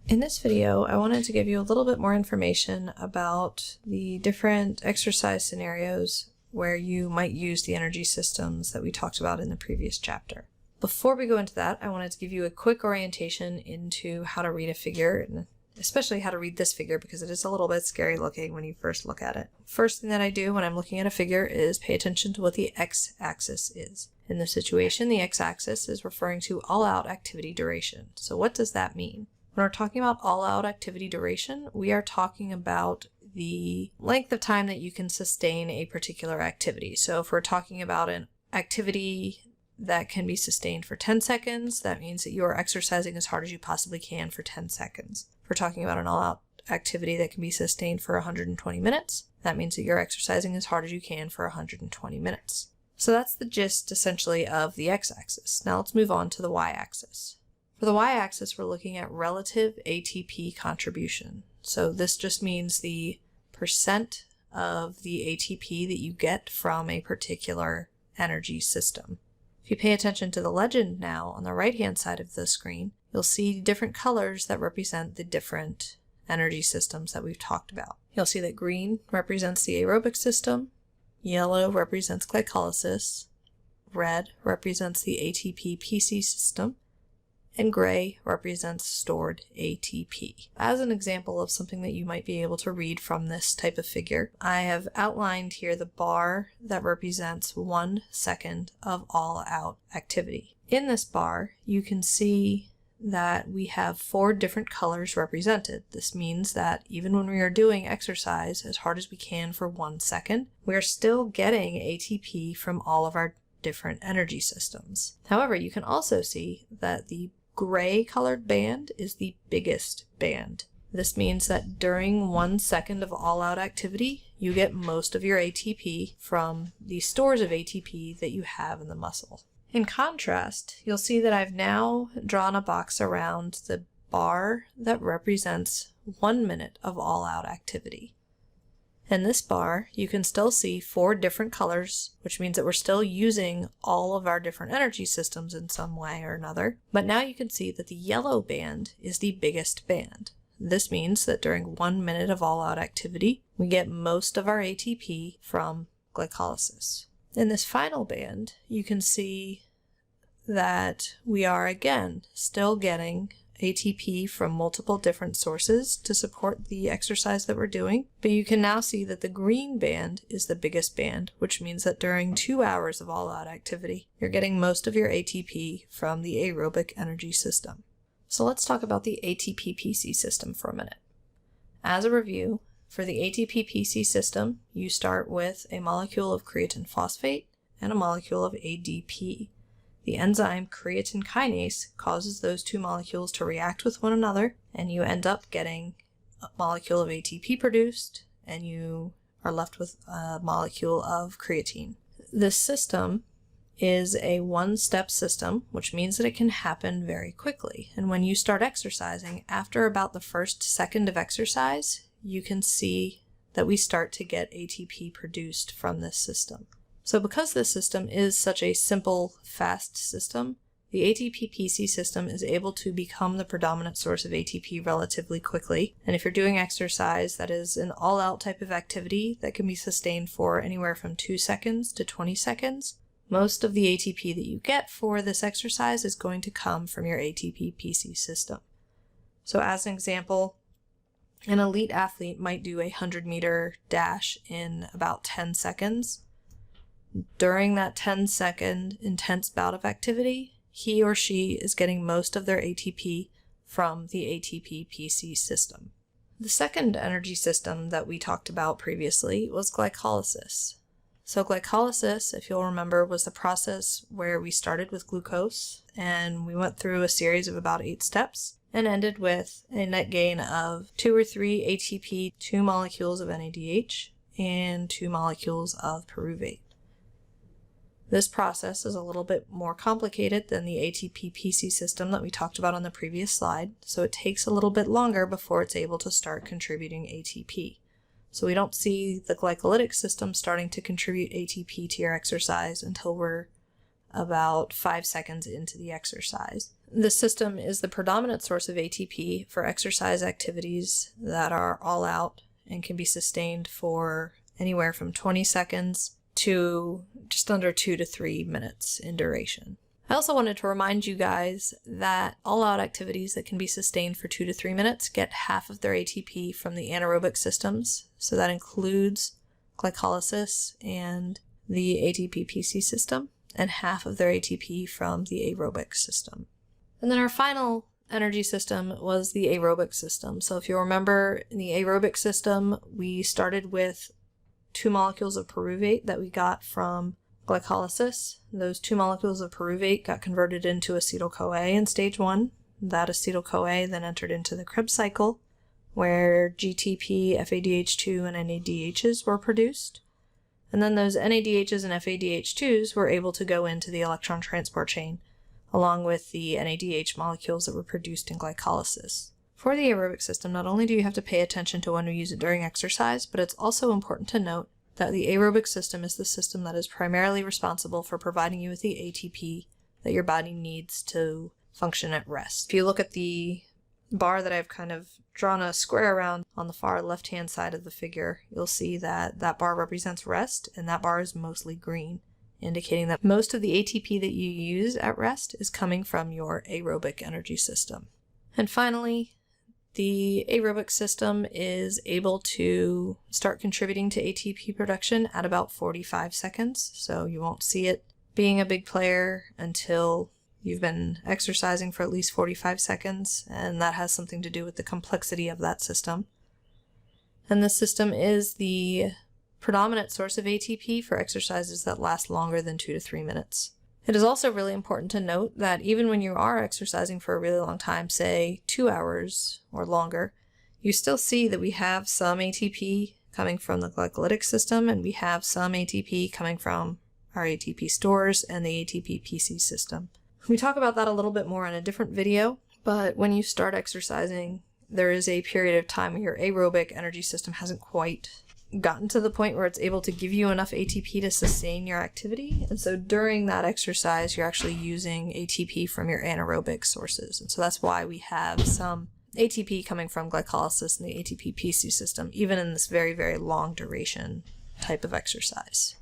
In this video, I wanted to give you a little bit more information about the different exercise scenarios where you might use the energy systems that we talked about in the previous chapter. Before we go into that, I wanted to give you a quick orientation into how to read a figure, and especially how to read this figure because it is a little bit scary looking when you first look at it. First thing that I do when I'm looking at a figure is pay attention to what the x-axis is. In this situation, the x-axis is referring to all-out activity duration. So what does that mean? When we're talking about all-out activity duration, we are talking about the length of time that you can sustain a particular activity. So if we're talking about an activity that can be sustained for 10 seconds, that means that you are exercising as hard as you possibly can for 10 seconds. If we're talking about an all-out activity that can be sustained for 120 minutes, that means that you're exercising as hard as you can for 120 minutes. So that's the gist, essentially, of the x-axis. Now let's move on to the y-axis. For the y-axis, we're looking at relative ATP contribution. So this just means the percent of the ATP that you get from a particular energy system. If you pay attention to the legend now on the right-hand side of the screen, you'll see different colors that represent the different energy systems that we've talked about. You'll see that green represents the aerobic system, yellow represents glycolysis, red represents the ATP-PC system, and gray represents stored ATP. As an example of something that you might be able to read from this type of figure, I have outlined here the bar that represents 1 second of all-out activity. In this bar, you can see that we have 4 different colors represented. This means that even when we are doing exercise as hard as we can for 1 second, we are still getting ATP from all of our different energy systems. However, you can also see that the gray colored band is the biggest band. This means that during 1 second of all-out activity, you get most of your ATP from the stores of ATP that you have in the muscle. In contrast, you'll see that I've now drawn a box around the bar that represents 1 minute of all-out activity. In this bar, you can still see 4 different colors, which means that we're still using all of our different energy systems in some way or another. But now you can see that the yellow band is the biggest band. This means that during 1 minute of all-out activity, we get most of our ATP from glycolysis. In this final band, you can see that we are again still getting ATP from multiple different sources to support the exercise that we're doing, but you can now see that the green band is the biggest band, which means that during 2 hours of all-out activity, you're getting most of your ATP from the aerobic energy system. So let's talk about the ATP-PC system for a minute. As a review, for the ATP-PC system, you start with a molecule of creatine phosphate and a molecule of ADP. The enzyme creatine kinase causes those 2 molecules to react with one another, and you end up getting a molecule of ATP produced, and you are left with a molecule of creatine. This system is a one-step system, which means that it can happen very quickly. And when you start exercising, after about the first second of exercise, you can see that we start to get ATP produced from this system. So because this system is such a simple, fast system, the ATP-PC system is able to become the predominant source of ATP relatively quickly. And if you're doing exercise that is an all-out type of activity that can be sustained for anywhere from 2 seconds to 20 seconds, most of the ATP that you get for this exercise is going to come from your ATP-PC system. So as an example, an elite athlete might do a 100-meter dash in about 10 seconds. During that 10-second intense bout of activity, he or she is getting most of their ATP from the ATP-PC system. The second energy system that we talked about previously was glycolysis. So glycolysis, if you'll remember, was the process where we started with glucose and we went through a series of about 8 steps and ended with a net gain of 2 or 3 ATP, 2 molecules of NADH, and 2 molecules of pyruvate. This process is a little bit more complicated than the ATP-PC system that we talked about on the previous slide, so it takes a little bit longer before it's able to start contributing ATP. So we don't see the glycolytic system starting to contribute ATP to your exercise until we're about 5 seconds into the exercise. This system is the predominant source of ATP for exercise activities that are all out and can be sustained for anywhere from 20 seconds to just under 2 to 3 minutes in duration. I also wanted to remind you guys that all-out activities that can be sustained for 2 to 3 minutes get half of their ATP from the anaerobic systems, so that includes glycolysis and the ATP-PC system, and half of their ATP from the aerobic system. And then our final energy system was the aerobic system. So if you remember, in the aerobic system, we started with 2 molecules of pyruvate that we got from glycolysis. Those 2 molecules of pyruvate got converted into acetyl-CoA in stage 1. That acetyl-CoA then entered into the Krebs cycle, where GTP, FADH2, and NADHs were produced. And then those NADHs and FADH2s were able to go into the electron transport chain, along with the NADH molecules that were produced in glycolysis. For the aerobic system, not only do you have to pay attention to when we use it during exercise, but it's also important to note that the aerobic system is the system that is primarily responsible for providing you with the ATP that your body needs to function at rest. If you look at the bar that I've kind of drawn a square around on the far left-hand side of the figure, you'll see that that bar represents rest, and that bar is mostly green, indicating that most of the ATP that you use at rest is coming from your aerobic energy system. And finally, the aerobic system is able to start contributing to ATP production at about 45 seconds, so you won't see it being a big player until you've been exercising for at least 45 seconds, and that has something to do with the complexity of that system. And this system is the predominant source of ATP for exercises that last longer than 2 to 3 minutes. It is also really important to note that even when you are exercising for a really long time, say 2 hours or longer, you still see that we have some ATP coming from the glycolytic system, and we have some ATP coming from our ATP stores and the ATP-PC system. We talk about that a little bit more in a different video, but when you start exercising, there is a period of time where your aerobic energy system hasn't quite gotten to the point where it's able to give you enough ATP to sustain your activity. And so during that exercise, you're actually using ATP from your anaerobic sources. And so that's why we have some ATP coming from glycolysis in the ATP-PC system, even in this very, very long duration type of exercise.